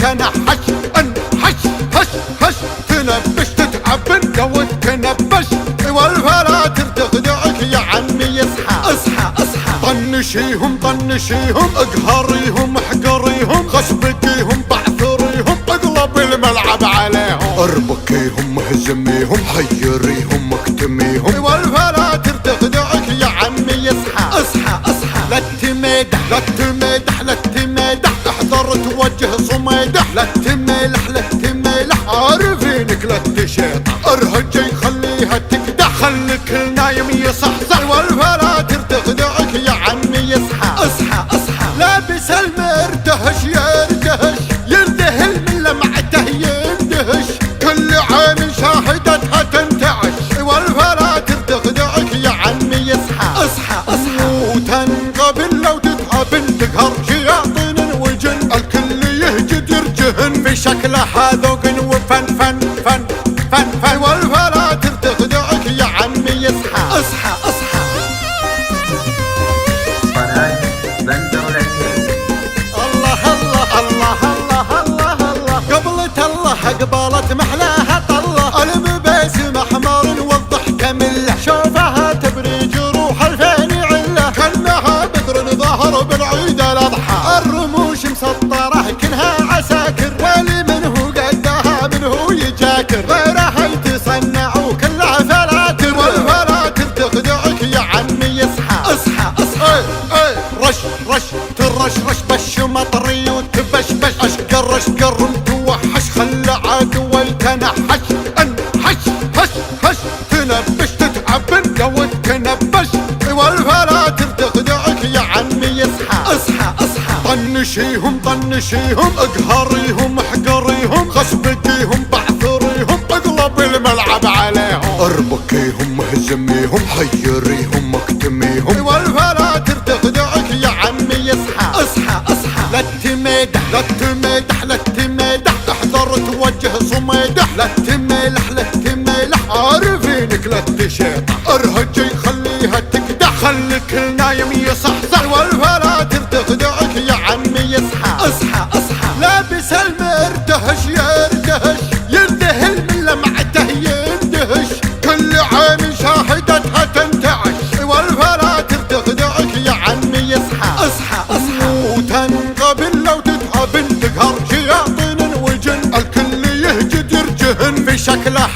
تنحش انحش هش هش تنبش تتعبن لو تنبش والفلاتر تخدعك يا عمي اصحى اصحى اصحى طنشيهم طنشيهم اقهريهم احقريهم خشبكيهم بعثريهم اقلب الملعب عليهم اربكيهم اهزميهم حيريهم اكتميهم والفلاتر تخدعك يا عمي اصحى اصحى اصحى لا تمدح لا تمدح لا تمدح احذر توجه صميدح لا تملح لا تملح عارفينك لا تشيط ارهجي خليها تكدح خليك نايم يصحصح والفلاتر تخدعك يا عمي اصحى اصحى اصحى لابس المردهش يردهش يردهل من لمعته يندهش كل عين شاهدتها تنتعش والفلاتر تخدعك يا عمي اصحى اصحى اصحى وتنقبل لو تتعبن تقهر شياطين وجن الكل يهجد يرجهن في شكله ذوق وفن فن فن فن فن والفلاتر تخدعك يا عمي اصحى اصحى اصحى قناة بندر العتيق. الله الله الله الله الله الله قبلت الله قبلت محلاها طله المباسم احمر والضحك مله شوفها تبري جروح الفين عله كانها بدر ظهر بالعيد الاضحى الرموش مسطره كنها عساكر والي منه قدها منه يجاكر غيرها يتصنع وكلها فلاتر والفلاتر تخدعك يا عمي اصحى اصحى اصحى رش رش ترش رش بش مطري وتبشبش اشقر اشقر وتوحش خلى عدو يتنحش انحش هش هش تنبش تتعبن لو تنبش والفلاتر تخدعك يا عمي اصحى اصحى اصحى طنشيهم طنشيهم اقهريهم احقريهم خشبكيهم بعثريهم اقلب الملعب عليهم اربكيهم اهزميهم حيريهم اكتميهم والفلاتر تخدعك يا عمي اصحى اصحى اصحى لا تمدح لا تمدح لا تمدح احذر توجه صميدح لا تملح لا تملح عارفينك لا تشيط ارهجي خليها تكدح خليك نايم يصحصح والفلاتر تخدعك يا عمي اصحى اصحى اصحى لابس المردهش يردهش يردهل من لمعته يندهش كل عين شاهدتها تنتعش والفلاتر تخدعك يا عمي اصحى اصحى اصحى وتنقبل لو تتعبن تقهر شياطين وجن الكل يهجد يرجهن في شكله